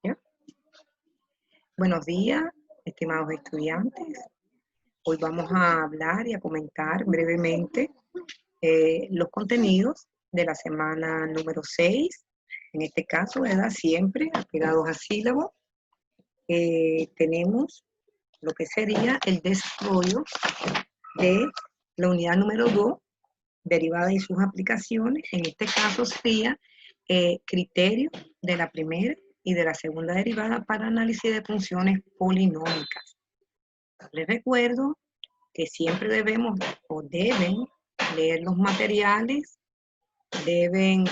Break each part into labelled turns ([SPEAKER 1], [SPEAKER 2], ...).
[SPEAKER 1] ¿Ya? Buenos días, estimados estudiantes. Hoy vamos a hablar y a comentar brevemente los contenidos de la semana número 6. En este caso, ¿verdad? Siempre apegados a sílabo. Tenemos lo que sería el desarrollo de la unidad número 2, derivada y sus aplicaciones. En este caso sería criterio de la primera y de la segunda derivada para análisis de funciones polinómicas. Les recuerdo que siempre debemos o deben leer los materiales, deben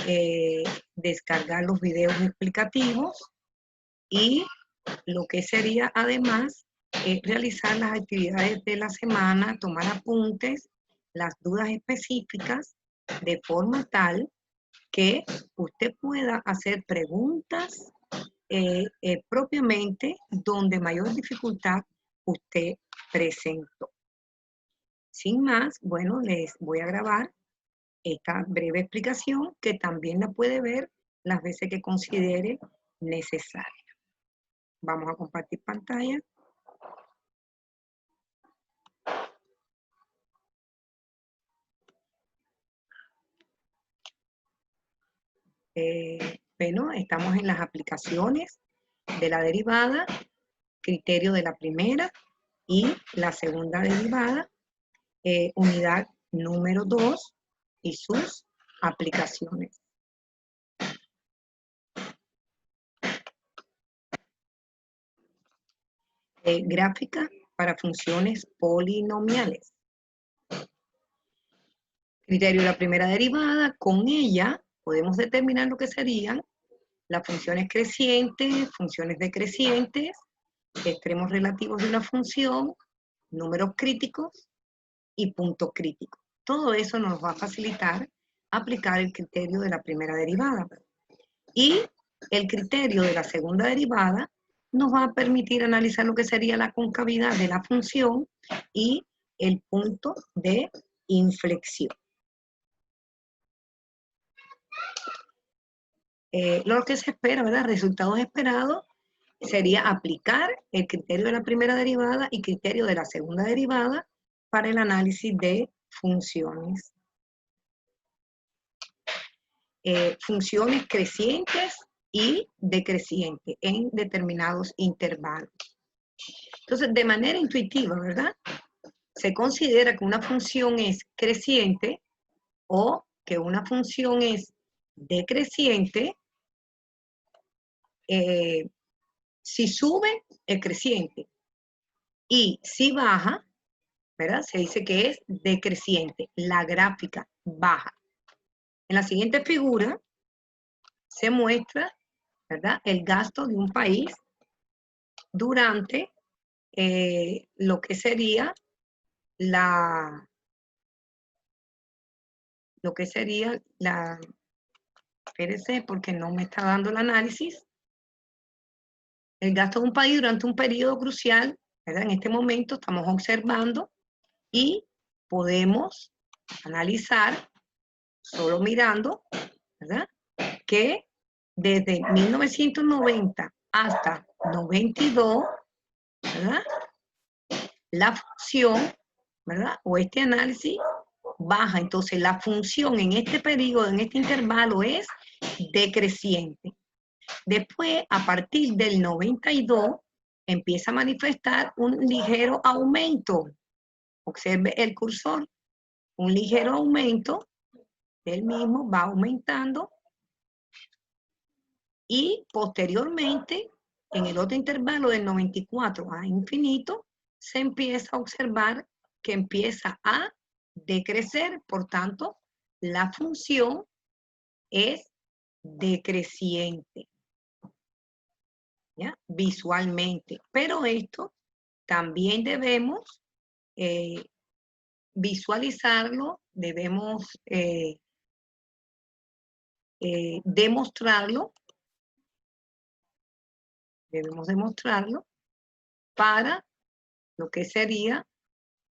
[SPEAKER 1] descargar los videos explicativos y lo que sería además realizar las actividades de la semana, tomar apuntes, las dudas específicas, de forma tal que usted pueda hacer preguntas propiamente donde mayor dificultad usted presentó. Sin más, bueno, les voy a grabar esta breve explicación que también la puede ver las veces que considere necesaria. Vamos a compartir pantalla. Bueno, estamos en las aplicaciones de la derivada, criterio de la primera y la segunda derivada, unidad número 2 y sus aplicaciones. Gráfica para funciones polinomiales. Criterio de la primera derivada, con ella podemos determinar lo que serían las funciones crecientes, funciones decrecientes, extremos relativos de una función, números críticos y puntos críticos. Todo eso nos va a facilitar aplicar el criterio de la primera derivada. Y el criterio de la segunda derivada nos va a permitir analizar lo que sería la concavidad de la función y el punto de inflexión. Lo que se espera, ¿verdad? Resultados esperados sería aplicar el criterio de la primera derivada y criterio de la segunda derivada para el análisis de funciones. Funciones crecientes y decrecientes en determinados intervalos. Entonces, de manera intuitiva, ¿verdad? Se considera que una función es creciente o que una función es decreciente. Si sube, es creciente. Y si baja, ¿verdad? Se dice que es decreciente. La gráfica baja. En la siguiente figura se muestra, ¿verdad?, el gasto de un país durante lo que sería espérese porque no me está dando el análisis. El gasto de un país durante un periodo crucial, ¿verdad? En este momento estamos observando y podemos analizar, solo mirando, ¿verdad?, que desde 1990 hasta 92, ¿verdad?, la función, ¿verdad?, o este análisis baja. Entonces, la función en este periodo, en este intervalo, es decreciente. Después, a partir del 92, empieza a manifestar un ligero aumento. Observe el cursor. Un ligero aumento, él mismo va aumentando y posteriormente, en el otro intervalo del 94 a infinito, se empieza a observar que empieza a decrecer. Por tanto, la función es decreciente, ¿ya?, visualmente. Pero esto también debemos visualizarlo, debemos demostrarlo para lo que sería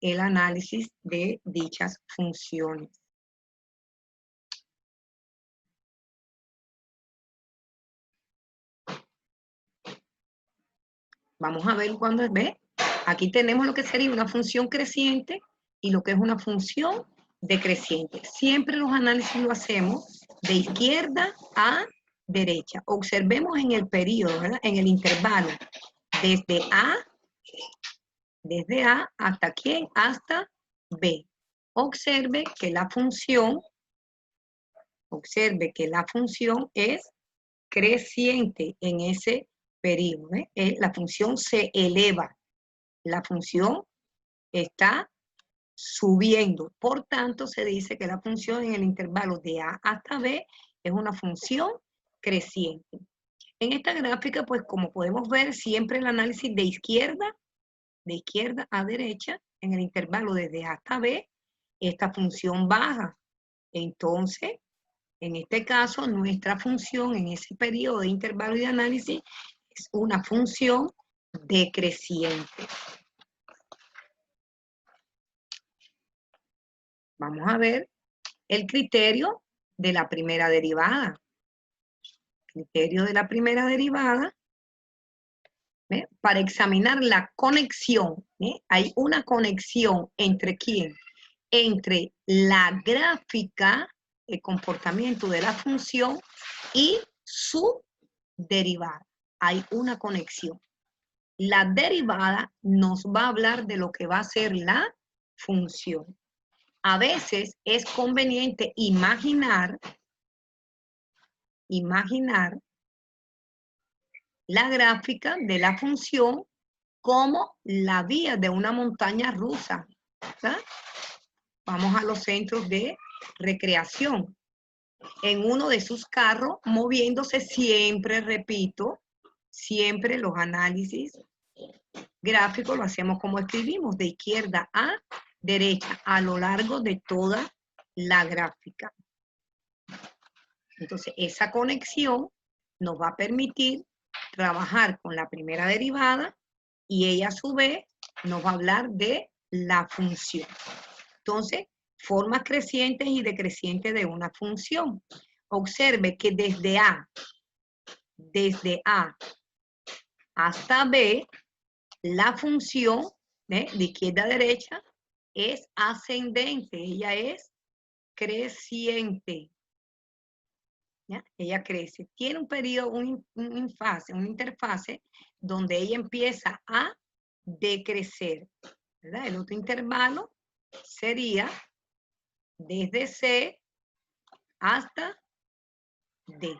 [SPEAKER 1] el análisis de dichas funciones. Vamos a ver cuándo ve. Aquí tenemos lo que sería una función creciente y lo que es una función decreciente. Siempre los análisis lo hacemos de izquierda a derecha. Observemos en el periodo, ¿verdad? En el intervalo, desde A hasta ¿quién? Hasta B. Observe que la función es creciente en ese periodo. La función se eleva. La función está subiendo. Por tanto, se dice que la función en el intervalo de A hasta B es una función creciente. En esta gráfica, pues como podemos ver, siempre el análisis de izquierda a derecha, en el intervalo desde A hasta B, esta función baja. Entonces, en este caso, nuestra función en ese periodo de intervalo y de análisis es una función decreciente. Vamos a ver el criterio de la primera derivada. Criterio de la primera derivada, ¿ve? Para examinar la conexión. Hay una conexión entre ¿quién? Entre la gráfica, el comportamiento de la función y su derivada. Hay una conexión. La derivada nos va a hablar de lo que va a ser la función. A veces es conveniente imaginar la gráfica de la función como la vía de una montaña rusa, ¿verdad? Vamos a los centros de recreación. En uno de sus carros, moviéndose siempre, repito, siempre los análisis gráficos lo hacemos como escribimos, de izquierda a derecha, a lo largo de toda la gráfica. Entonces, esa conexión nos va a permitir trabajar con la primera derivada y ella a su vez nos va a hablar de la función. Entonces, formas crecientes y decrecientes de una función. Observe que desde A hasta B, la función de izquierda a derecha es ascendente, ella es creciente. ¿Ya? Ella crece. Tiene un periodo, una interfase donde ella empieza a decrecer, ¿verdad? El otro intervalo sería desde C hasta D.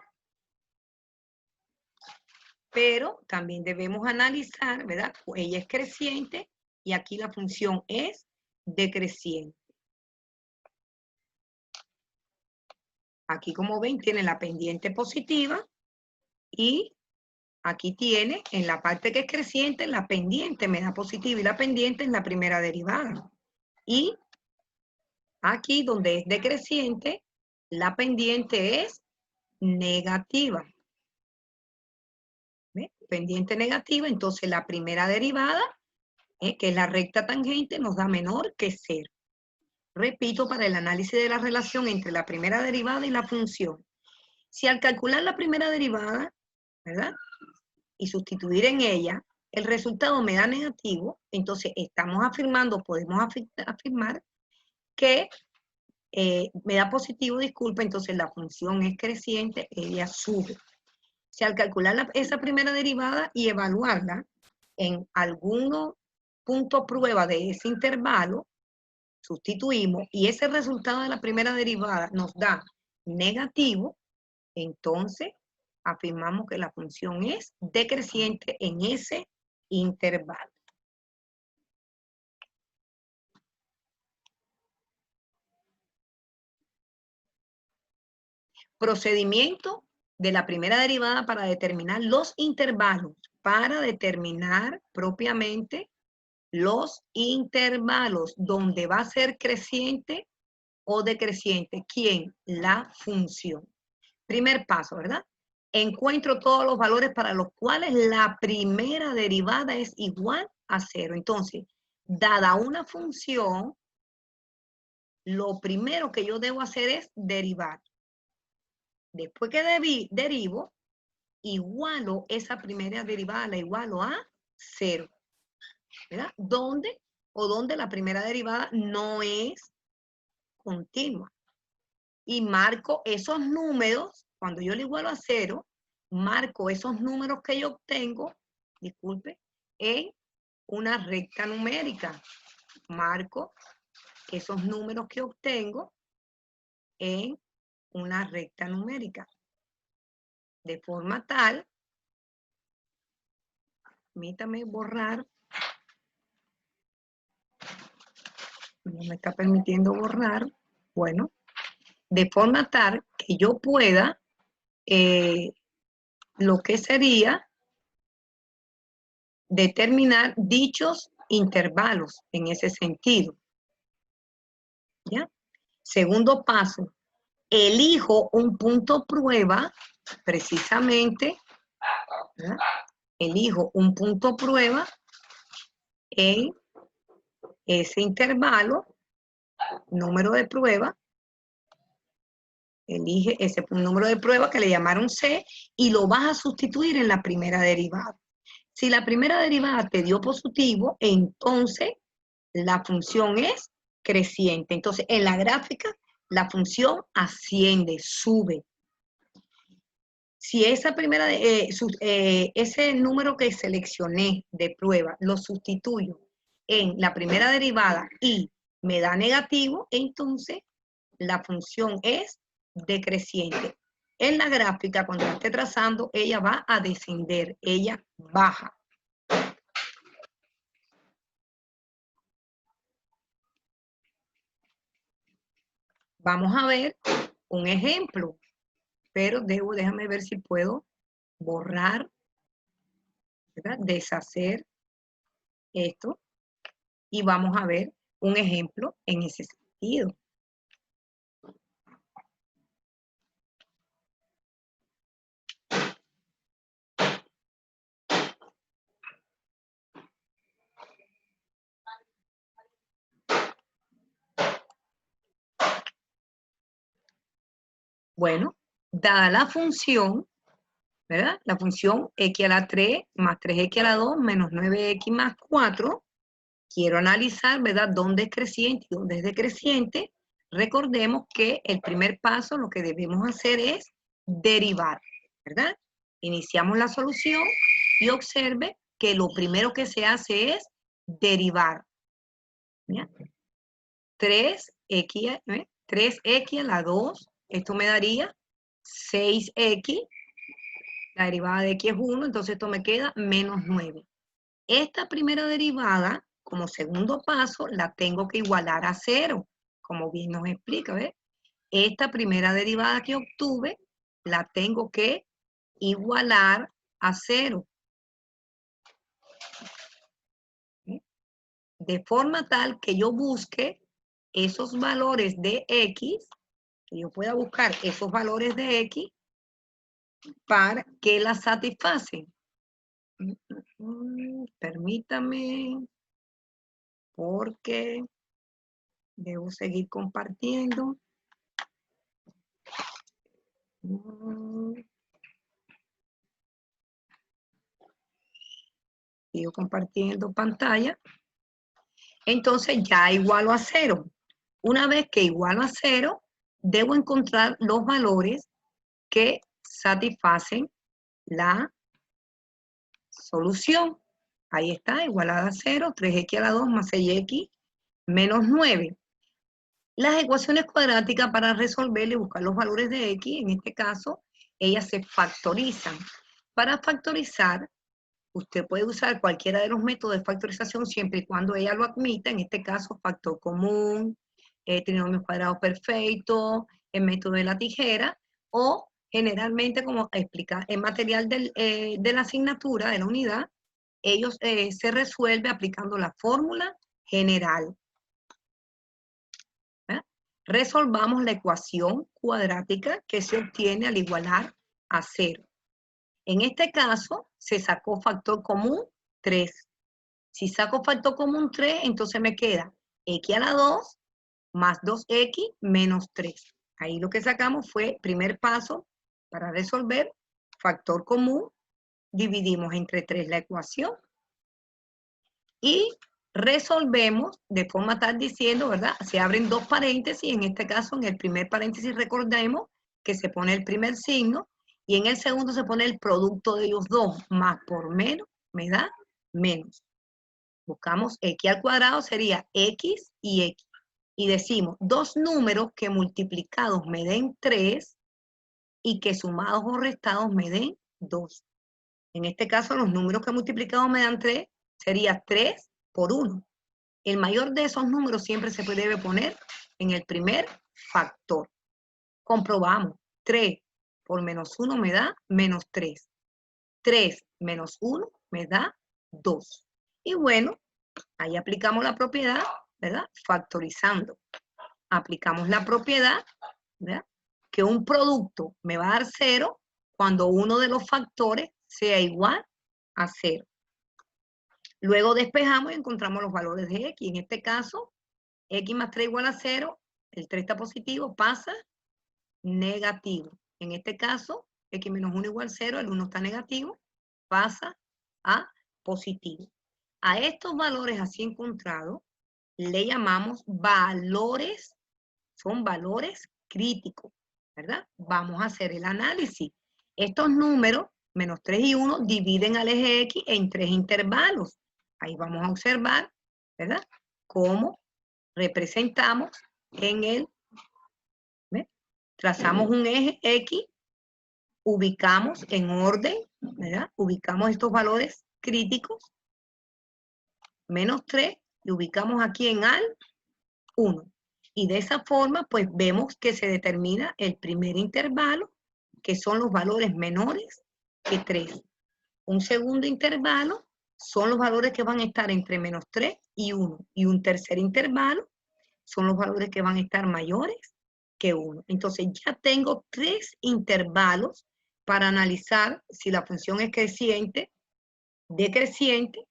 [SPEAKER 1] Pero también debemos analizar, ¿verdad? Ella es creciente y aquí la función es decreciente. Aquí, como ven, tiene la pendiente positiva y aquí tiene, en la parte que es creciente, la pendiente me da positiva y la pendiente es la primera derivada. Y aquí, donde es decreciente, la pendiente es negativa. ¿Ve? Pendiente negativa, entonces la primera derivada, que es la recta tangente, nos da menor que 0. Repito, para el análisis de la relación entre la primera derivada y la función. Si al calcular la primera derivada, ¿verdad? Y sustituir en ella, el resultado me da negativo, entonces estamos afirmando, podemos afirmar que me da positivo, disculpa, entonces la función es creciente, ella sube. Si al calcular esa primera derivada y evaluarla en alguno punto prueba de ese intervalo, sustituimos y ese resultado de la primera derivada nos da negativo, entonces afirmamos que la función es decreciente en ese intervalo. Procedimiento de la primera derivada para determinar los intervalos, para determinar propiamente los intervalos donde va a ser creciente o decreciente. ¿Quién? La función. Primer paso, ¿verdad? Encuentro todos los valores para los cuales la primera derivada es igual a 0. Entonces, dada una función, lo primero que yo debo hacer es derivar. Después que derivo, igualo esa primera derivada, la igualo a 0. ¿Verdad? ¿Dónde la primera derivada no es continua? Y marco esos números, cuando yo le igualo a 0, marco esos números que yo obtengo, disculpe, en una recta numérica. Marco esos números que obtengo en una recta numérica. De forma tal, permítame borrar, no me está permitiendo borrar, bueno, de forma tal que yo pueda, lo que sería determinar dichos intervalos en ese sentido. ¿Ya? Segundo paso, elijo un punto prueba, precisamente, ¿verdad? Elijo un punto prueba en ese intervalo, número de prueba, elige ese número de prueba que le llamaron C y lo vas a sustituir en la primera derivada. Si la primera derivada te dio positivo, entonces la función es creciente. Entonces, en la gráfica, la función asciende, sube. Si esa primera, ese número que seleccioné de prueba lo sustituyo en la primera derivada y me da negativo, entonces la función es decreciente. En la gráfica, cuando la esté trazando, ella va a descender, ella baja. Vamos a ver un ejemplo, pero déjame ver si puedo borrar, ¿verdad? Deshacer esto y vamos a ver un ejemplo en ese sentido. Bueno, dada la función, ¿verdad? La función x a la 3 más 3x a la 2 menos 9x más 4, quiero analizar, ¿verdad?, dónde es creciente y dónde es decreciente. Recordemos que el primer paso lo que debemos hacer es derivar, ¿verdad? Iniciamos la solución y observe que lo primero que se hace es derivar. ¿Ya? 3x a la 2, esto me daría 6x, la derivada de x es 1, entonces esto me queda menos 9. Esta primera derivada, como segundo paso, la tengo que igualar a 0, como bien nos explica, ¿ves? Esta primera derivada que obtuve, la tengo que igualar a 0. De forma tal que yo busque esos valores de x, que yo pueda buscar esos valores de x para que la satisfacen. Permítame, porque debo seguir compartiendo. Sigo compartiendo pantalla. Entonces ya igualo a 0. Una vez que igualo a 0, debo encontrar los valores que satisfacen la solución. Ahí está, igualada a 0, 3x a la 2 más 6x menos 9. Las ecuaciones cuadráticas para resolver y buscar los valores de x, en este caso, ellas se factorizan. Para factorizar, usted puede usar cualquiera de los métodos de factorización siempre y cuando ella lo admita, en este caso, factor común, trinomios cuadrados perfectos, el método de la tijera, o generalmente, como explica el material de la asignatura, de la unidad, ellos se resuelve aplicando la fórmula general. Resolvamos la ecuación cuadrática que se obtiene al igualar a 0. En este caso, se sacó factor común 3. Si saco factor común 3, entonces me queda x a la 2 más 2x menos 3. Ahí lo que sacamos fue, primer paso, para resolver, factor común, dividimos entre 3 la ecuación y resolvemos de forma tal diciendo, ¿verdad? Se abren dos paréntesis, en este caso en el primer paréntesis recordemos que se pone el primer signo y en el segundo se pone el producto de ellos dos, más por menos me da menos. Buscamos x al cuadrado, sería x y x. Y decimos, dos números que multiplicados me den 3 y que sumados o restados me den 2. En este caso, los números que multiplicados me dan 3 sería 3 por 1. El mayor de esos números siempre se debe poner en el primer factor. Comprobamos. 3 por menos 1 me da menos 3. 3 menos 1 me da 2. Y bueno, ahí aplicamos la propiedad, ¿verdad? Factorizando. Aplicamos la propiedad, ¿verdad? Que un producto me va a dar 0 cuando uno de los factores sea igual a 0. Luego despejamos y encontramos los valores de x. En este caso, x más 3 igual a 0, el 3 está positivo, pasa negativo. En este caso, x menos 1 igual a 0, el 1 está negativo, pasa a positivo. A estos valores así encontrados, le llamamos valores, son valores críticos, ¿verdad? Vamos a hacer el análisis. Estos números, menos 3 y 1, dividen al eje X en 3 intervalos. Ahí vamos a observar, ¿verdad? Cómo representamos en el, ¿ves? Trazamos un eje X, ubicamos en orden, ¿verdad? Ubicamos estos valores críticos, menos 3, y ubicamos aquí en al 1. Y de esa forma, pues vemos que se determina el primer intervalo, que son los valores menores que 3. Un segundo intervalo son los valores que van a estar entre menos 3 y 1. Y un tercer intervalo son los valores que van a estar mayores que 1. Entonces ya tengo 3 intervalos para analizar si la función es creciente, decreciente,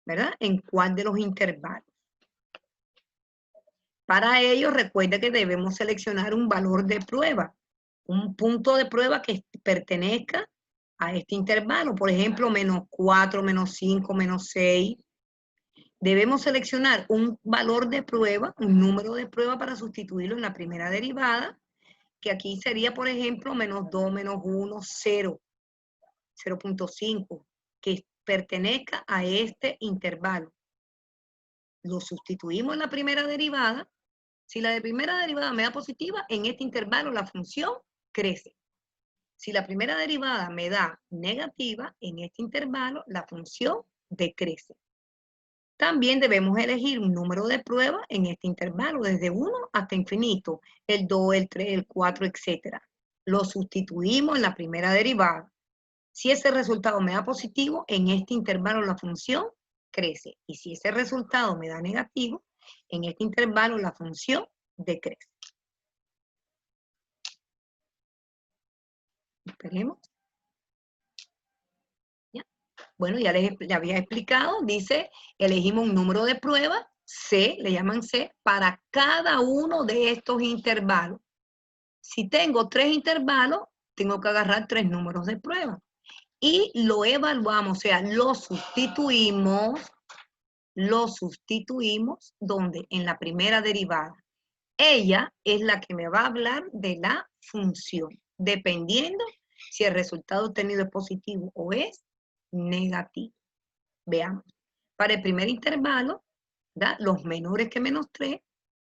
[SPEAKER 1] ¿verdad? En cuál de los intervalos. Para ello, recuerda que debemos seleccionar un valor de prueba, un punto de prueba que pertenezca a este intervalo. Por ejemplo, menos 4, menos 5, menos 6. Debemos seleccionar un valor de prueba, un número de prueba para sustituirlo en la primera derivada, que aquí sería, por ejemplo, menos 2, menos 1, 0, 0.5, que pertenezca a este intervalo. Lo sustituimos en la primera derivada. Si la de primera derivada me da positiva, en este intervalo la función crece. Si la primera derivada me da negativa, en este intervalo la función decrece. También debemos elegir un número de prueba en este intervalo, desde 1 hasta infinito, el 2, el 3, el 4, etc. Lo sustituimos en la primera derivada. Si ese resultado me da positivo, en este intervalo la función crece. Y si ese resultado me da negativo, en este intervalo la función decrece. Esperemos. ¿Ya? Bueno, ya les había explicado, dice, elegimos un número de prueba, C, le llaman C, para cada uno de estos intervalos. Si tengo 3 intervalos, tengo que agarrar 3 números de prueba. Y lo evaluamos, o sea, lo sustituimos, ¿dónde? En la primera derivada. Ella es la que me va a hablar de la función, dependiendo si el resultado obtenido es positivo o es negativo. Veamos. Para el primer intervalo, ¿verdad? Los menores que menos 3,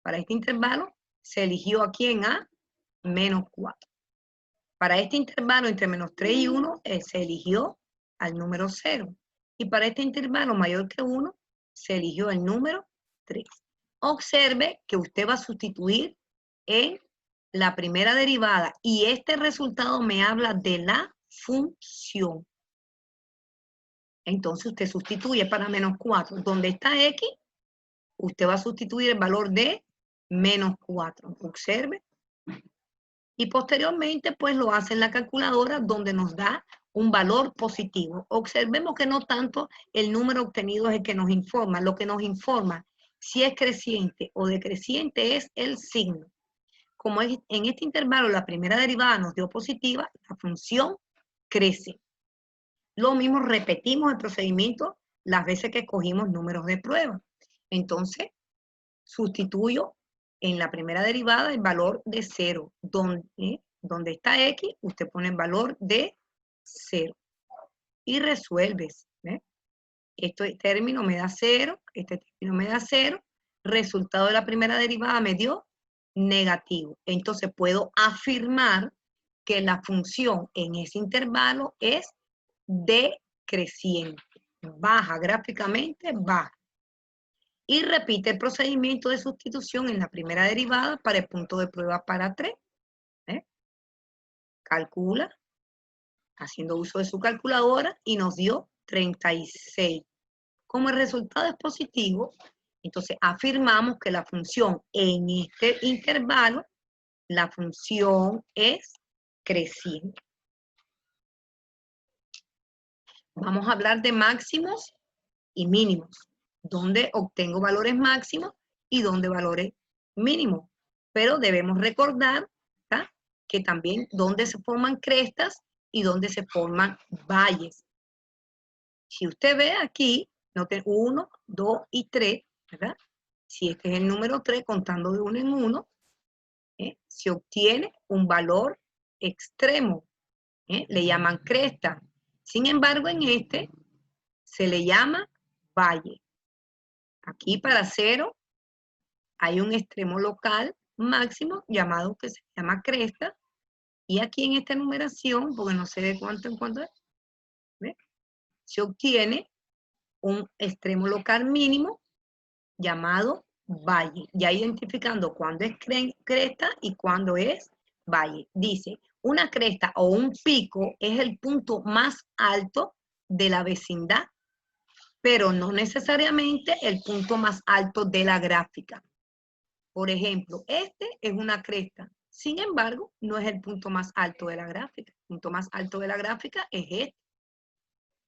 [SPEAKER 1] para este intervalo se eligió aquí en A, menos 4. Para este intervalo entre menos 3 y 1 se eligió al número 0. Y para este intervalo mayor que 1 se eligió el número 3. Observe que usted va a sustituir en la primera derivada y este resultado me habla de la función. Entonces usted sustituye para menos 4. Donde está X, usted va a sustituir el valor de menos 4. Observe. Y posteriormente, pues lo hace en la calculadora donde nos da un valor positivo. Observemos que no tanto el número obtenido es el que nos informa. Lo que nos informa si es creciente o decreciente es el signo. Como en este intervalo la primera derivada nos dio positiva, la función crece. Lo mismo repetimos el procedimiento las veces que escogimos números de prueba. Entonces, sustituyo en la primera derivada el valor de 0. Donde está x, usted pone el valor de 0. Y resuelves. ¿Ve? Este término me da 0, este término me da 0. Resultado de la primera derivada me dio negativo. Entonces puedo afirmar que la función en ese intervalo es decreciente. Baja gráficamente, baja. Y repite el procedimiento de sustitución en la primera derivada para el punto de prueba para 3. ¿Eh? Calcula, haciendo uso de su calculadora, y nos dio 36. Como el resultado es positivo, entonces afirmamos que la función en este intervalo, la función es creciente. Vamos a hablar de máximos y mínimos, donde obtengo valores máximos y donde valores mínimos. Pero debemos recordar, ¿tá?, que también donde se forman crestas y donde se forman valles. Si usted ve aquí, noten 1, 2 y 3, ¿verdad? Si este es el número 3, contando de 1 en 1, se obtiene un valor extremo. Le llaman cresta. Sin embargo, en este se le llama valle. Aquí para 0 hay un extremo local máximo llamado que se llama cresta. Y aquí en esta numeración, porque no sé de cuánto en cuánto es, ¿ve?, se obtiene un extremo local mínimo llamado valle, ya identificando cuándo es cresta y cuándo es valle. Dice, una cresta o un pico es el punto más alto de la vecindad, pero no necesariamente el punto más alto de la gráfica. Por ejemplo, este es una cresta, sin embargo, no es el punto más alto de la gráfica. El punto más alto de la gráfica es este.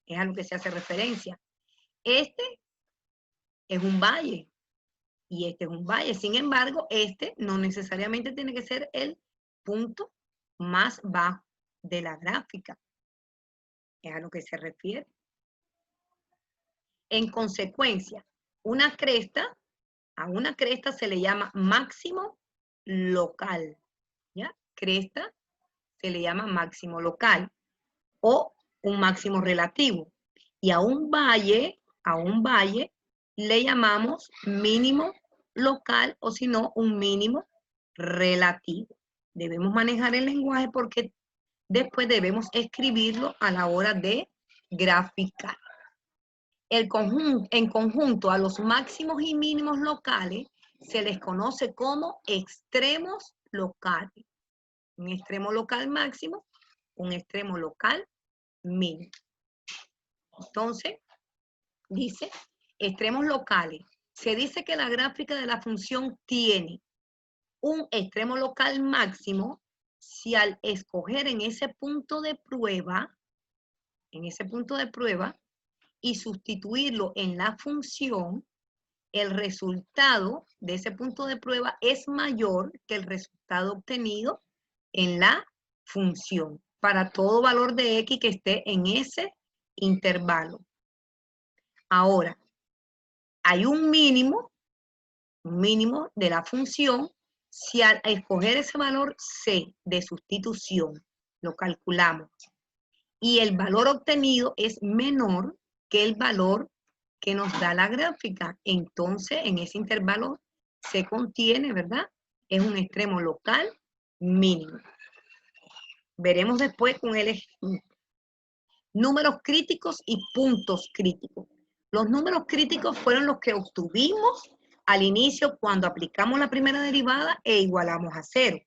[SPEAKER 1] Es a lo que se hace referencia. Este es un valle y este es un valle. Sin embargo, este no necesariamente tiene que ser el punto más bajo de la gráfica. Es a lo que se refiere. En consecuencia, a una cresta se le llama máximo local. ¿Ya? Cresta se le llama máximo local o un máximo relativo. Y a un valle le llamamos mínimo local o si no, un mínimo relativo. Debemos manejar el lenguaje porque después debemos escribirlo a la hora de graficar. En conjunto a los máximos y mínimos locales se les conoce como extremos locales. Un extremo local máximo, un extremo local mínimo. Entonces, dice, extremos locales. Se dice que la gráfica de la función tiene un extremo local máximo si al escoger en ese punto de prueba, y sustituirlo en la función, el resultado de ese punto de prueba es mayor que el resultado obtenido en la función para todo valor de x que esté en ese intervalo. Ahora, hay un mínimo de la función si al escoger ese valor c de sustitución, lo calculamos, y el valor obtenido es menor que el valor que nos da la gráfica, entonces en ese intervalo se contiene, ¿verdad? Es un extremo local mínimo. Veremos después con el ejemplo. Números críticos y puntos críticos. Los números críticos fueron los que obtuvimos al inicio cuando aplicamos la primera derivada e igualamos a 0.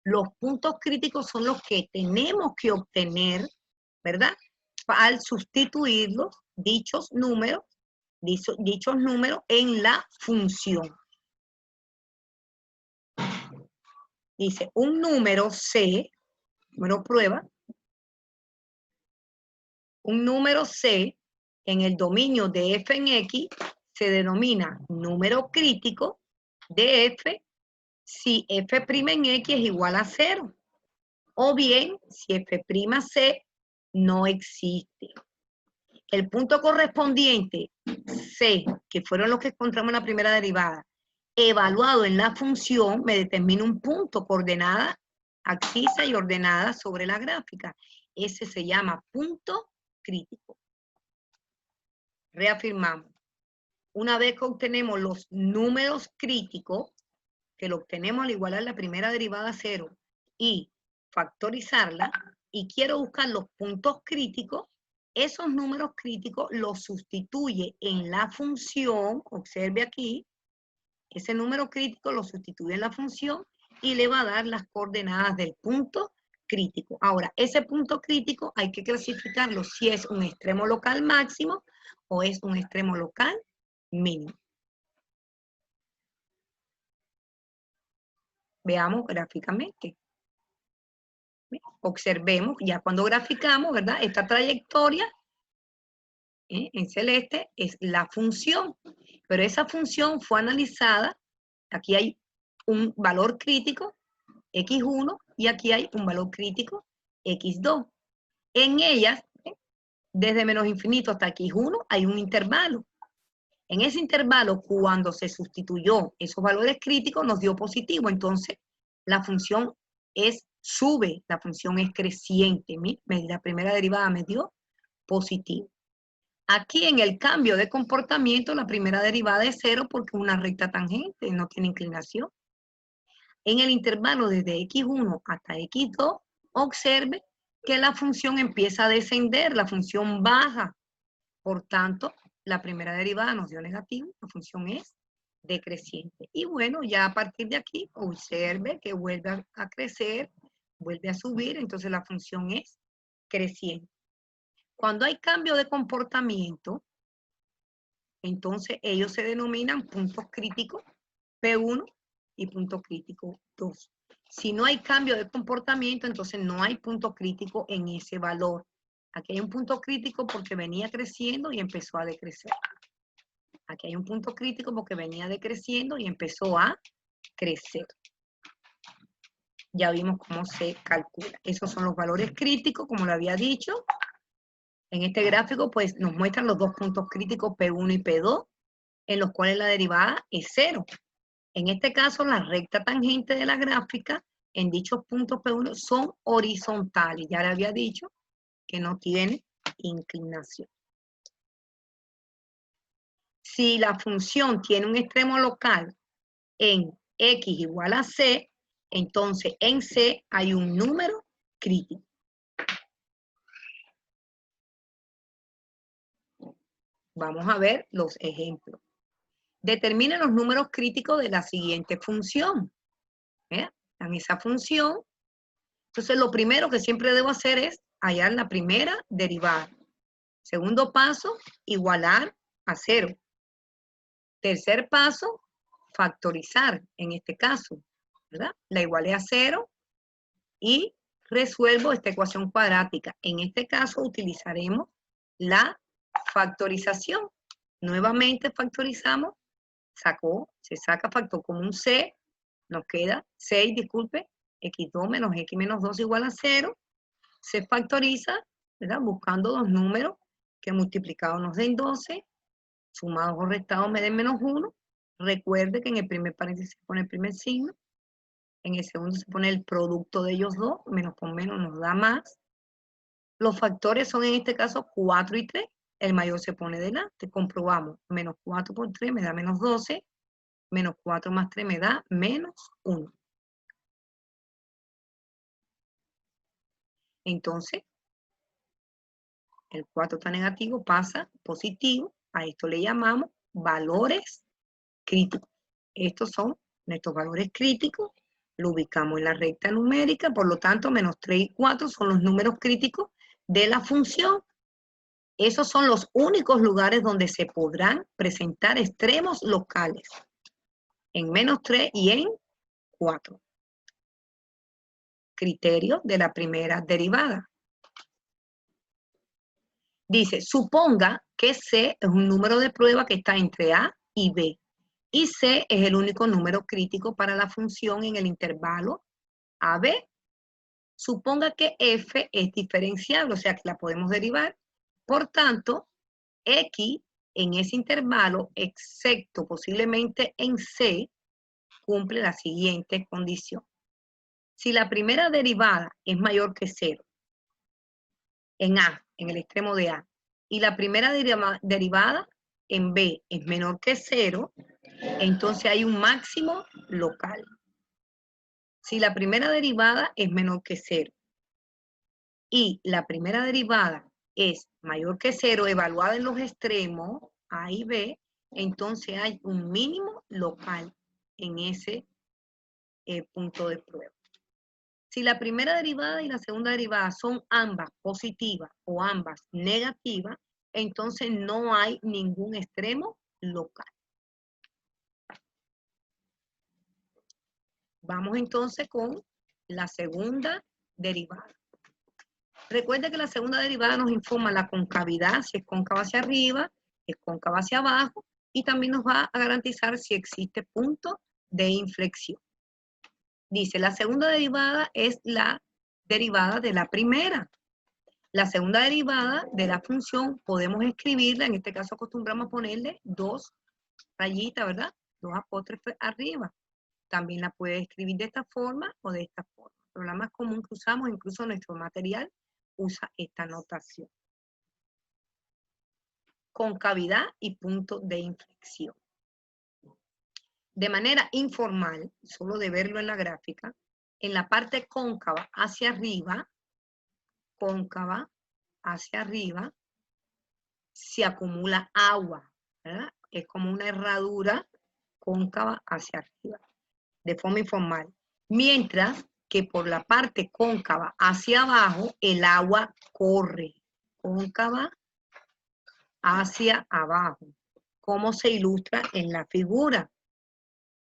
[SPEAKER 1] Los puntos críticos son los que tenemos que obtener, ¿verdad?, al sustituir dichos números en la función. Dice, un número C, número prueba, un número C en el dominio de f en x se denomina número crítico de f si f' en x es igual a 0. O bien, si f'C no existe. El punto correspondiente C, que fueron los que encontramos en la primera derivada, evaluado en la función, me determina un punto, coordenada abscisa y ordenada sobre la gráfica. Ese se llama punto crítico. Reafirmamos. Una vez que obtenemos los números críticos, que lo obtenemos al igualar la primera derivada a 0 y factorizarla, y quiero buscar los puntos críticos, esos números críticos los sustituye en la función, observe aquí, ese número crítico lo sustituye en la función y le va a dar las coordenadas del punto crítico. Ahora, ese punto crítico hay que clasificarlo si es un extremo local máximo o es un extremo local mínimo. Veamos gráficamente. Observemos, ya cuando graficamos, ¿verdad? Esta trayectoria en celeste es la función, pero esa función fue analizada, aquí hay un valor crítico, x1, y aquí hay un valor crítico, x2. En ellas, desde menos infinito hasta x1, hay un intervalo. En ese intervalo, cuando se sustituyó esos valores críticos, nos dio positivo. Entonces, la función sube, la función es creciente. La primera derivada me dio positivo. Aquí en el cambio de comportamiento, la primera derivada es 0 porque es una recta tangente, no tiene inclinación. En el intervalo desde x1 hasta x2, observe que la función empieza a descender, la función baja. Por tanto, la primera derivada nos dio negativo, la función es decreciente. Y bueno, ya a partir de aquí, observe que vuelve a crecer, vuelve a subir, entonces la función es creciente. Cuando hay cambio de comportamiento, entonces ellos se denominan puntos críticos P1 y punto crítico 2. Si no hay cambio de comportamiento, entonces no hay punto crítico en ese valor. Aquí hay un punto crítico porque venía creciendo y empezó a decrecer. Aquí hay un punto crítico porque venía decreciendo y empezó a crecer. Ya vimos cómo se calcula. Esos son los valores críticos, como lo había dicho. En este gráfico, pues, nos muestran los dos puntos críticos P1 y P2, en los cuales la derivada es 0. En este caso, la recta tangente de la gráfica en dichos puntos P1 son horizontales. Ya le había dicho que no tiene inclinación. Si la función tiene un extremo local en x igual a c, entonces en c hay un número crítico. Vamos a ver los ejemplos. Determine los números críticos de la siguiente función. En esa función, entonces lo primero que siempre debo hacer es hallar la primera derivada. Segundo paso, igualar a 0. Tercer paso, factorizar, en este caso, ¿verdad? La igualé a 0 y resuelvo esta ecuación cuadrática. En este caso utilizaremos la factorización. Nuevamente factorizamos, se saca factor común C, nos queda 6, disculpe, x2 menos x menos 2 igual a 0. Se factoriza, ¿verdad? Buscando dos números que multiplicados nos den 12, sumados o restados me den menos 1. Recuerde que en el primer paréntesis se pone el primer signo, en el segundo se pone el producto de ellos dos, menos con menos nos da más. Los factores son en este caso 4 y 3, el mayor se pone delante, comprobamos, menos 4 por 3 me da menos 12, menos 4 más 3 me da menos 1. Entonces, el 4 está negativo, pasa positivo, a esto le llamamos valores críticos. Estos son nuestros valores críticos, lo ubicamos en la recta numérica, por lo tanto, menos 3 y 4 son los números críticos de la función. Esos son los únicos lugares donde se podrán presentar extremos locales, en menos 3 y en 4. Criterio de la primera derivada. Dice, suponga que C es un número de prueba que está entre A y B, y C es el único número crítico para la función en el intervalo AB. Suponga que F es diferenciable, o sea que la podemos derivar. Por tanto, X en ese intervalo, excepto posiblemente en C, cumple la siguiente condición. Si la primera derivada es mayor que 0, en A, en el extremo de A, y la primera derivada en B es menor que 0, entonces hay un máximo local. Si la primera derivada es menor que 0 y la primera derivada es mayor que 0, evaluada en los extremos, A y B, entonces hay un mínimo local en ese punto de prueba. Si la primera derivada y la segunda derivada son ambas positivas o ambas negativas, entonces no hay ningún extremo local. Vamos entonces con la segunda derivada. Recuerda que la segunda derivada nos informa la concavidad, si es cóncava hacia arriba, es cóncava hacia abajo, y también nos va a garantizar si existe punto de inflexión. Dice, la segunda derivada es la derivada de la primera. La segunda derivada de la función podemos escribirla, en este caso acostumbramos a ponerle 2 rayitas, ¿verdad? 2 apóstrofes arriba. También la puede escribir de esta forma o de esta forma. Pero la más común que usamos, incluso nuestro material, usa esta notación. Concavidad y punto de inflexión. De manera informal, solo de verlo en la gráfica, en la parte cóncava hacia arriba, se acumula agua, ¿verdad? Es como una herradura cóncava hacia arriba, de forma informal. Mientras que por la parte cóncava hacia abajo, el agua corre, cóncava hacia abajo, como se ilustra en la figura.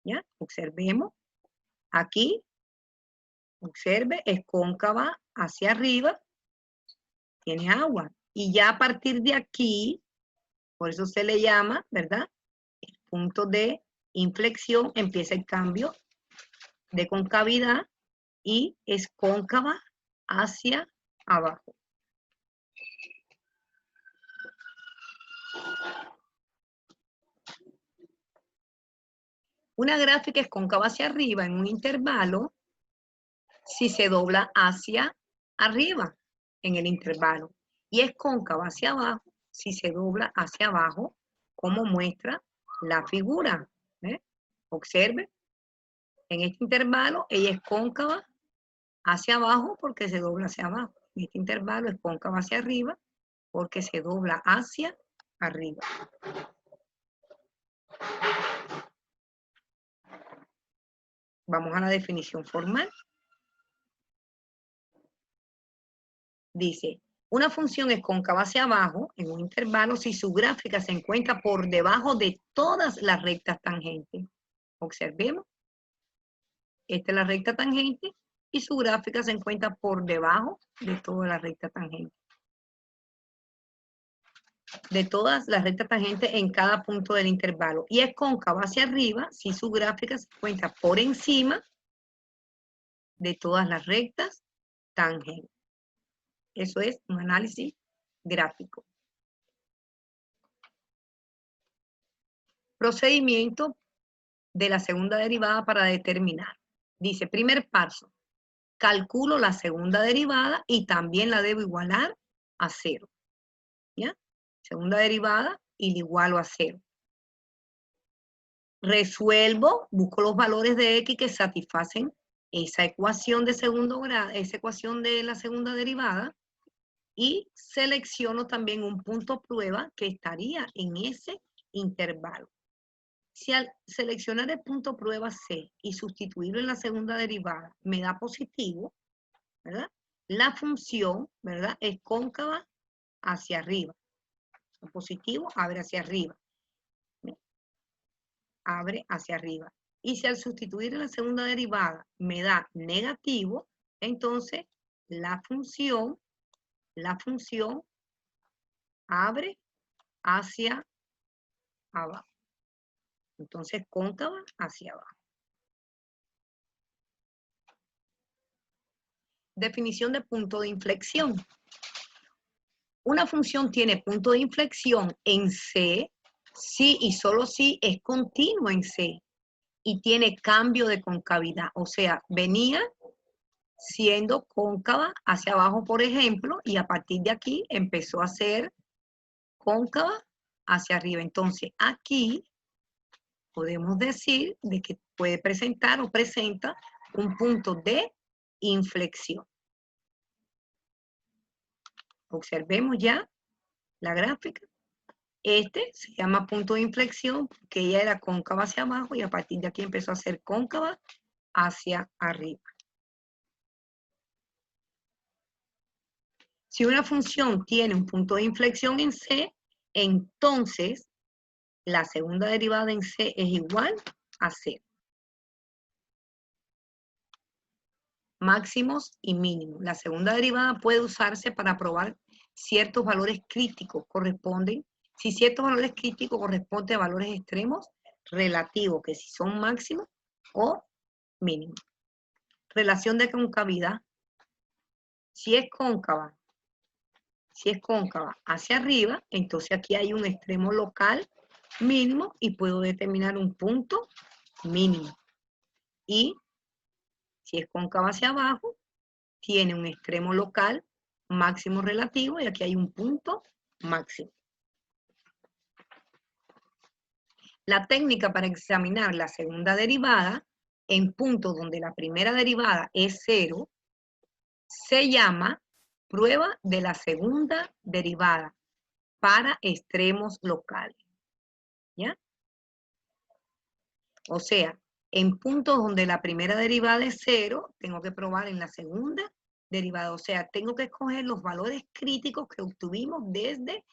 [SPEAKER 1] ¿Ya? Observemos. Aquí, observe, es cóncava hacia arriba, tiene agua. Y ya a partir de aquí, por eso se le llama, ¿verdad? El punto de inflexión, empieza el cambio de concavidad y es cóncava hacia abajo. Una gráfica es cóncava hacia arriba en un intervalo si se dobla hacia arriba en el intervalo. Y es cóncava hacia abajo si se dobla hacia abajo, como muestra la figura. ¿Eh? Observe, en este intervalo ella es cóncava hacia abajo porque se dobla hacia abajo. En este intervalo es cóncava hacia arriba porque se dobla hacia arriba. Vamos a la definición formal. Dice, una función es cóncava hacia abajo en un intervalo si su gráfica se encuentra por debajo de todas las rectas tangentes. Observemos. Esta es la recta tangente y su gráfica se encuentra por debajo de todas las rectas tangentes. De todas las rectas tangentes en cada punto del intervalo. Y es cóncava hacia arriba si su gráfica se encuentra por encima de todas las rectas tangentes. Eso es un análisis gráfico. Procedimiento de la segunda derivada para determinar. Dice, primer paso, calculo la segunda derivada y también la debo igualar a 0. ¿Ya? Segunda derivada y la igualo a 0. Resuelvo, busco los valores de x que satisfacen esa ecuación de segundo grado, esa ecuación de la segunda derivada, y selecciono también un punto prueba que estaría en ese intervalo. Si al seleccionar el punto prueba C y sustituirlo en la segunda derivada me da positivo, ¿verdad? La función, ¿verdad? Es cóncava hacia arriba. El positivo abre hacia arriba. Abre hacia arriba. Y si al sustituir en la segunda derivada me da negativo, entonces la función abre hacia abajo. Entonces cóncava hacia abajo. Definición de punto de inflexión. Una función tiene punto de inflexión en C si y solo si es continuo en C y tiene cambio de concavidad. O sea, venía siendo cóncava hacia abajo, por ejemplo, y a partir de aquí empezó a ser cóncava hacia arriba. Entonces, aquí podemos decir de que puede presentar o presenta un punto de inflexión. Observemos ya la gráfica. Este se llama punto de inflexión porque ella era cóncava hacia abajo y a partir de aquí empezó a ser cóncava hacia arriba. Si una función tiene un punto de inflexión en C, entonces la segunda derivada en C es igual a 0. Máximos y mínimos. La segunda derivada puede usarse para probar ciertos valores críticos si ciertos valores críticos corresponden a valores extremos relativos, que si son máximos o mínimos. Relación de concavidad. Si es cóncava hacia arriba, entonces aquí hay un extremo local mínimo y puedo determinar un punto mínimo. Y si es cóncava hacia abajo, tiene un extremo local máximo relativo y aquí hay un punto máximo. La técnica para examinar la segunda derivada en puntos donde la primera derivada es 0 se llama prueba de la segunda derivada para extremos locales. ¿Ya? O sea, en puntos donde la primera derivada es 0, tengo que probar en la segunda derivada. O sea, tengo que escoger los valores críticos que obtuvimos desde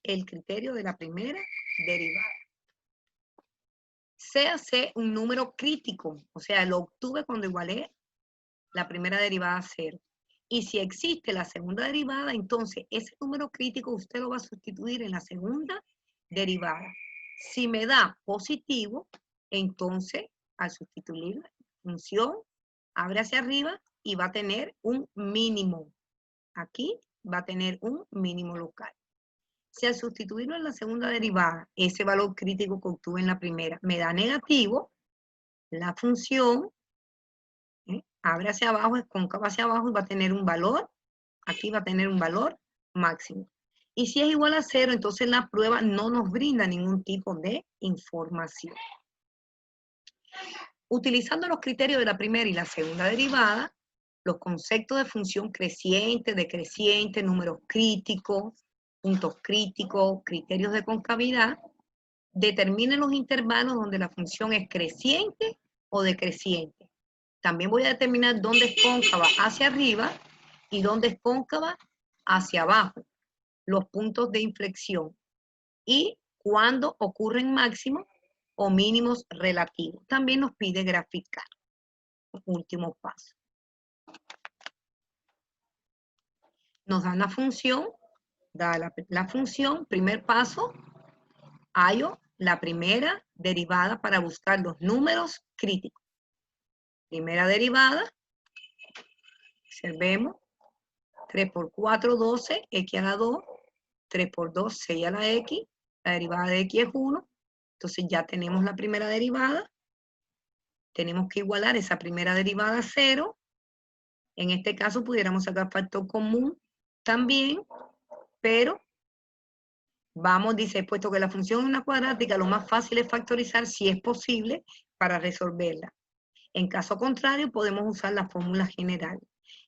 [SPEAKER 1] el criterio de la primera derivada. Sea C un número crítico, o sea, lo obtuve cuando igualé la primera derivada a 0. Y si existe la segunda derivada, entonces ese número crítico usted lo va a sustituir en la segunda derivada. Si me da positivo, entonces al sustituir la función, abre hacia arriba y va a tener un mínimo. Aquí va a tener un mínimo local. Si al sustituirlo en la segunda derivada, ese valor crítico que obtuve en la primera me da negativo, la función abre hacia abajo, es cóncava hacia abajo y va a tener un valor, aquí va a tener un valor máximo. Y si es igual a 0, entonces la prueba no nos brinda ningún tipo de información. Utilizando los criterios de la primera y la segunda derivada, los conceptos de función creciente, decreciente, números críticos, puntos críticos, criterios de concavidad, determinen los intervalos donde la función es creciente o decreciente. También voy a determinar dónde es cóncava hacia arriba y dónde es cóncava hacia abajo, los puntos de inflexión y cuándo ocurren máximos o mínimos relativos. También nos pide graficar. Último paso. Nos dan la función, la función, primer paso, hallo la primera derivada para buscar los números críticos. Primera derivada, observemos, 3 por 4, 12, x a la 2, 3 por 2, 6 a la x, la derivada de x es 1, entonces ya tenemos la primera derivada, tenemos que igualar esa primera derivada a 0, en este caso pudiéramos sacar factor común también, pero vamos, dice, puesto que la función es una cuadrática, lo más fácil es factorizar si es posible para resolverla. En caso contrario, podemos usar la fórmula general.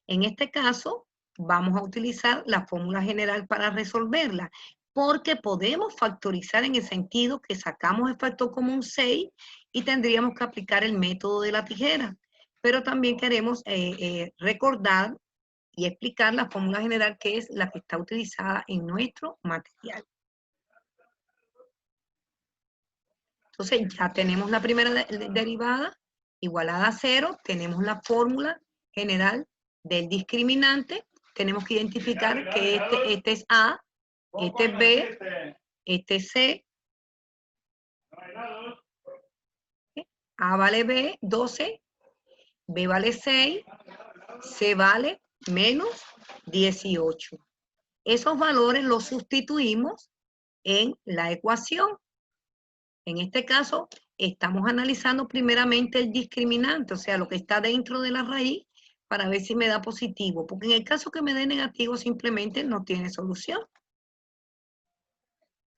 [SPEAKER 1] En este caso, vamos a utilizar la fórmula general para resolverla, porque podemos factorizar en el sentido que sacamos el factor común 6 y tendríamos que aplicar el método de la tijera. Pero también queremos recordar y explicar la fórmula general, que es la que está utilizada en nuestro material. Entonces ya tenemos la primera derivada igualada a 0, tenemos la fórmula general del discriminante, tenemos que identificar que este es A, este es B, este es C, A vale B, 12, B vale 6, C vale menos 18. Esos valores los sustituimos en la ecuación En este caso, estamos analizando primeramente el discriminante, o sea, lo que está dentro de la raíz, para ver si me da positivo, porque en el caso que me dé negativo, simplemente no tiene solución.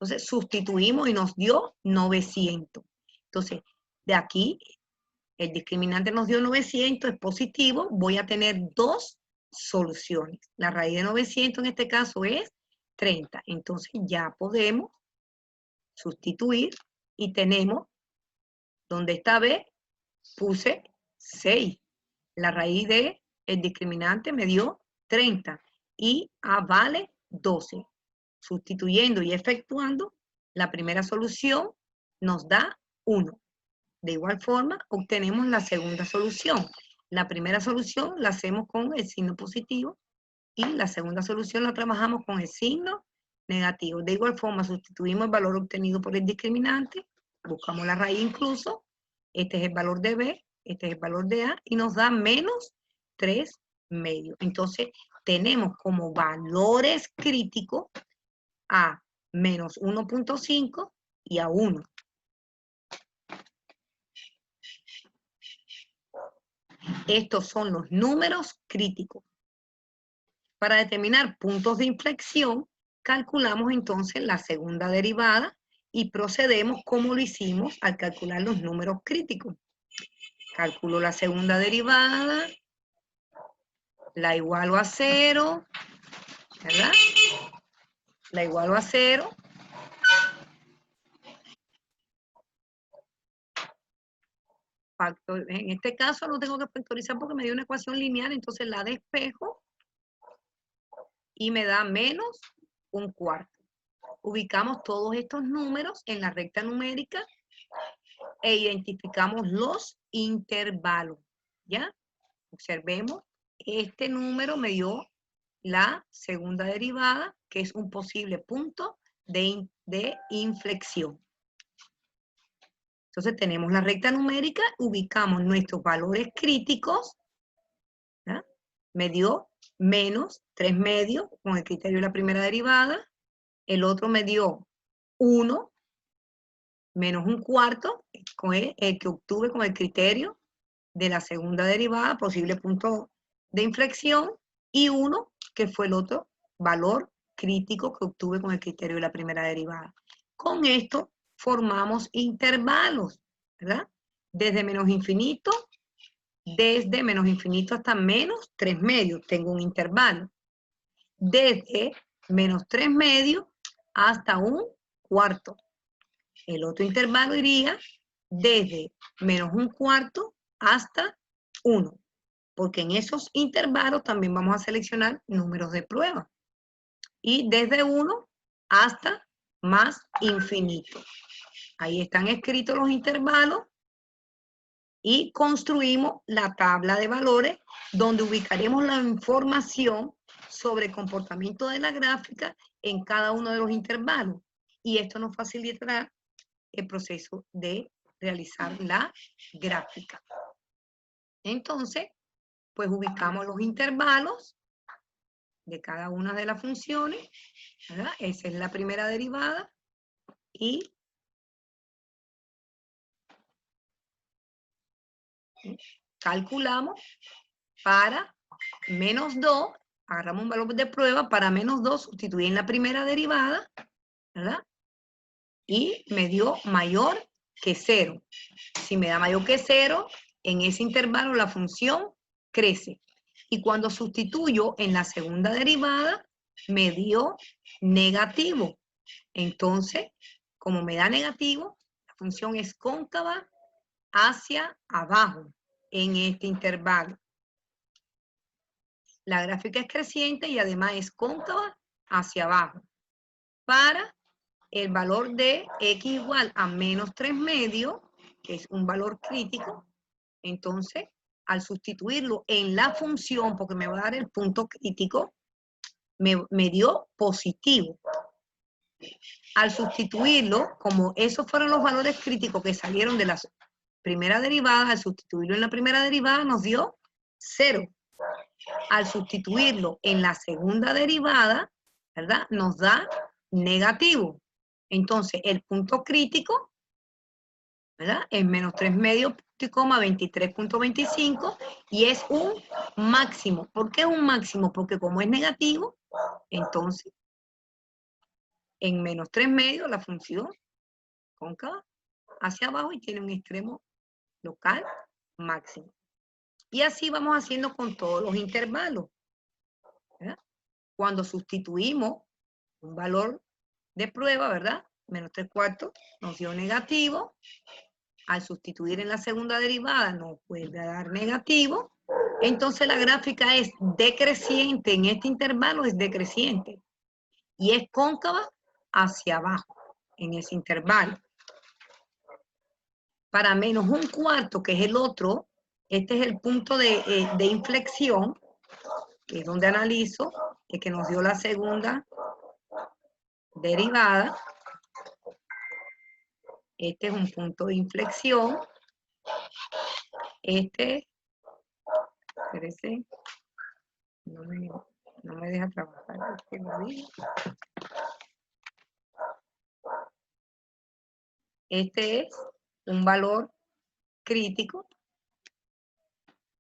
[SPEAKER 1] Entonces, sustituimos y nos dio 900. Entonces, de aquí, el discriminante nos dio 900, es positivo, voy a tener dos soluciones. La raíz de 900 en este caso es 30. Entonces, ya podemos sustituir y tenemos, donde está B, puse 6. La raíz de el discriminante me dio 30 y A vale 12. Sustituyendo y efectuando, la primera solución nos da 1. De igual forma, obtenemos la segunda solución. La primera solución la hacemos con el signo positivo y la segunda solución la trabajamos con el signo negativo. De igual forma, sustituimos el valor obtenido por el discriminante, buscamos la raíz incluso, este es el valor de B, este es el valor de A, y nos da menos 3 medios. Entonces, tenemos como valores críticos a menos 1.5 y a 1. Estos son los números críticos. Para determinar puntos de inflexión, calculamos entonces la segunda derivada y procedemos como lo hicimos al calcular los números críticos. Calculo la segunda derivada, la igualo a 0, ¿verdad? La igualo a 0. En este caso no tengo que factorizar porque me dio una ecuación lineal, entonces la despejo y me da menos 1/4. Ubicamos todos estos números en la recta numérica e identificamos los intervalos, ¿ya? Observemos, este número me dio la segunda derivada, que es un posible punto de inflexión. Entonces tenemos la recta numérica, ubicamos nuestros valores críticos, ¿ya? Me dio menos 3 medios con el criterio de la primera derivada, el otro me dio 1, menos 1/4, con el que obtuve con el criterio de la segunda derivada, posible punto de inflexión, y 1, que fue el otro valor crítico que obtuve con el criterio de la primera derivada. Con esto formamos intervalos, ¿verdad? Desde menos infinito hasta menos 3 medios, tengo un intervalo. Desde menos 3 medios hasta 1/4. El otro intervalo iría desde menos 1/4 hasta 1, porque en esos intervalos también vamos a seleccionar números de prueba. Y desde 1 hasta más infinito. Ahí están escritos los intervalos y construimos la tabla de valores donde ubicaremos la información sobre el comportamiento de la gráfica en cada uno de los intervalos. Y esto nos facilitará el proceso de realizar la gráfica. Entonces, pues ubicamos los intervalos de cada una de las funciones, ¿verdad? Esa es la primera derivada y calculamos para menos 2, agarramos un valor de prueba, para menos 2 sustituí en la primera derivada, ¿verdad? Y me dio mayor que 0. Si me da mayor que 0, en ese intervalo la función crece. Y cuando sustituyo en la segunda derivada, me dio negativo. Entonces, como me da negativo, la función es cóncava hacia abajo en este intervalo. La gráfica es creciente y además es cóncava hacia abajo. Para el valor de x igual a menos 3 medios, que es un valor crítico, entonces, al sustituirlo en la función, porque me va a dar el punto crítico, me dio positivo. Al sustituirlo, como esos fueron los valores críticos que salieron de la primera derivada, al sustituirlo en la primera derivada nos dio 0. Al sustituirlo en la segunda derivada, ¿verdad? Nos da negativo. Entonces, el punto crítico ¿verdad? Es menos 3 medios, 23.25 y es un máximo. ¿Por qué es un máximo? Porque como es negativo, entonces en menos 3 medios la función cóncava hacia abajo y tiene un extremo local máximo. Y así vamos haciendo con todos los intervalos, ¿verdad? Cuando sustituimos un valor de prueba, ¿verdad? Menos 3/4 nos dio negativo. Al sustituir en la segunda derivada nos vuelve a dar negativo. Entonces la gráfica es decreciente, en este intervalo es decreciente. Y es cóncava hacia abajo, en ese intervalo. Para menos 1/4, que es el otro, este es el punto de inflexión, que es donde analizo, el que nos dio la segunda derivada. Este es un punto de inflexión. Este, espérese, no me deja trabajar. Este es un valor crítico.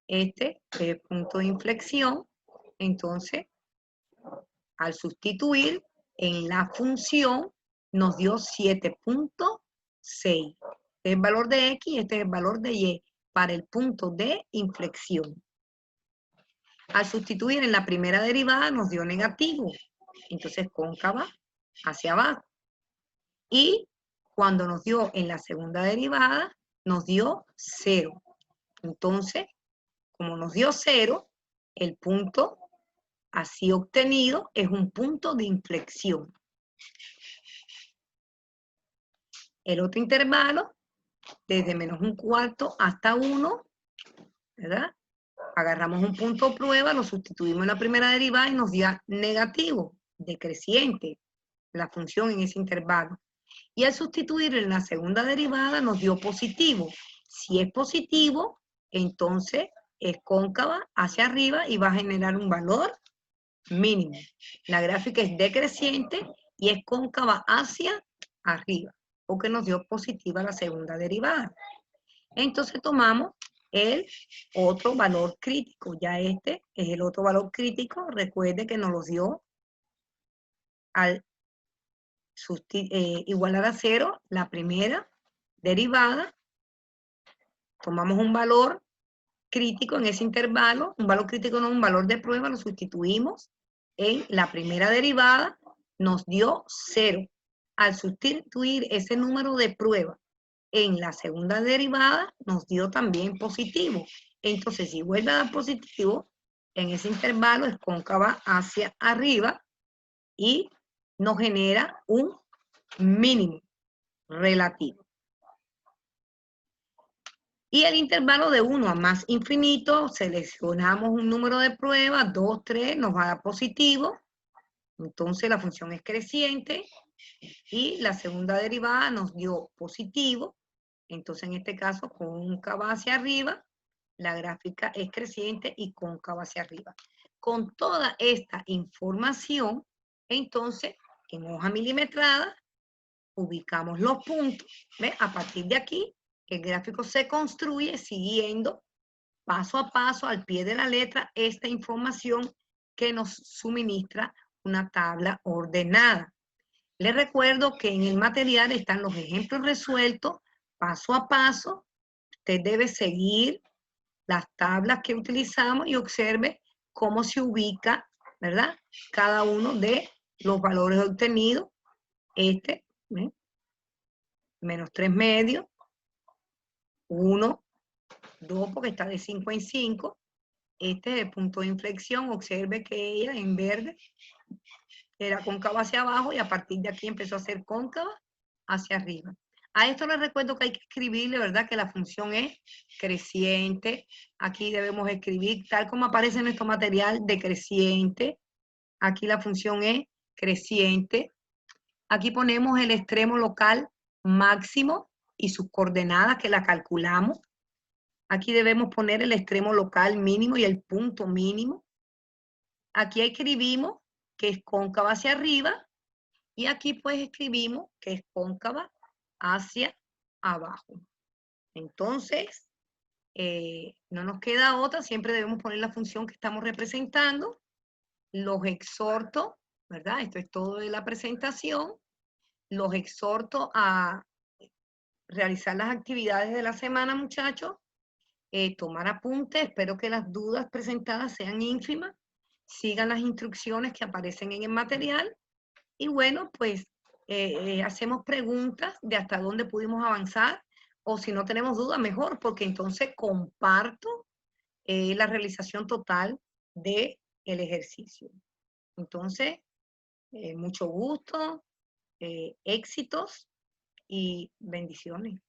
[SPEAKER 1] Este es el punto de inflexión. Entonces, al sustituir en la función, nos dio 7.6. Este es el valor de X y este es el valor de Y para el punto de inflexión. Al sustituir en la primera derivada nos dio negativo, entonces cóncava hacia abajo. Y cuando nos dio en la segunda derivada, nos dio 0. Entonces, como nos dio 0, el punto así obtenido es un punto de inflexión. El otro intervalo, desde menos 1/4 hasta 1, ¿verdad? Agarramos un punto prueba, lo sustituimos en la primera derivada y nos dio negativo, decreciente, la función en ese intervalo. Y al sustituir en la segunda derivada nos dio positivo. Si es positivo, entonces es cóncava hacia arriba y va a generar un valor mínimo. La gráfica es decreciente y es cóncava hacia arriba, porque nos dio positiva la segunda derivada. Entonces tomamos el otro valor crítico. Ya este es el otro valor crítico. Recuerde que nos lo dio al igualar a 0 la primera derivada. Tomamos un valor crítico en ese intervalo. Un valor crítico no, un valor de prueba, lo sustituimos en la primera derivada. Nos dio 0. Al sustituir ese número de prueba en la segunda derivada, nos dio también positivo. Entonces, si vuelve a dar positivo, en ese intervalo es cóncava hacia arriba y nos genera un mínimo relativo. Y el intervalo de 1 a más infinito, seleccionamos un número de prueba, 2, 3, nos va a dar positivo. Entonces la función es creciente y la segunda derivada nos dio positivo. Entonces en este caso cóncava hacia arriba, la gráfica es creciente y cóncava hacia arriba. Con toda esta información, entonces en hoja milimetrada ubicamos los puntos. ¿Ves? A partir de aquí, el gráfico se construye siguiendo paso a paso, al pie de la letra, esta información que nos suministra una tabla ordenada. Les recuerdo que en el material están los ejemplos resueltos paso a paso. Usted debe seguir las tablas que utilizamos y observe cómo se ubica, ¿verdad? Cada uno de los valores obtenidos. Este, ¿ven? Menos 3 medios, 1, 2, porque está de 5 en 5. Este es el punto de inflexión. Observe que ella en verde era cóncava hacia abajo y a partir de aquí empezó a ser cóncava hacia arriba. A esto les recuerdo que hay que escribirle, ¿verdad? Que la función es creciente. Aquí debemos escribir tal como aparece en nuestro material, decreciente. Aquí la función es creciente. Aquí ponemos el extremo local máximo y sus coordenadas que la calculamos. Aquí debemos poner el extremo local mínimo y el punto mínimo. Aquí escribimos que es cóncava hacia arriba y aquí pues escribimos que es cóncava hacia abajo. Entonces, no nos queda otra, siempre debemos poner la función que estamos representando. Los exhorto, ¿verdad? Esto es todo de la presentación. Los exhorto a realizar las actividades de la semana, muchachos. Tomar apuntes, espero que las dudas presentadas sean ínfimas. Sigan las instrucciones que aparecen en el material. Y bueno, pues hacemos preguntas de hasta dónde pudimos avanzar. O si no tenemos dudas, mejor, porque entonces comparto la realización total del ejercicio. Entonces, mucho gusto, éxitos y bendiciones.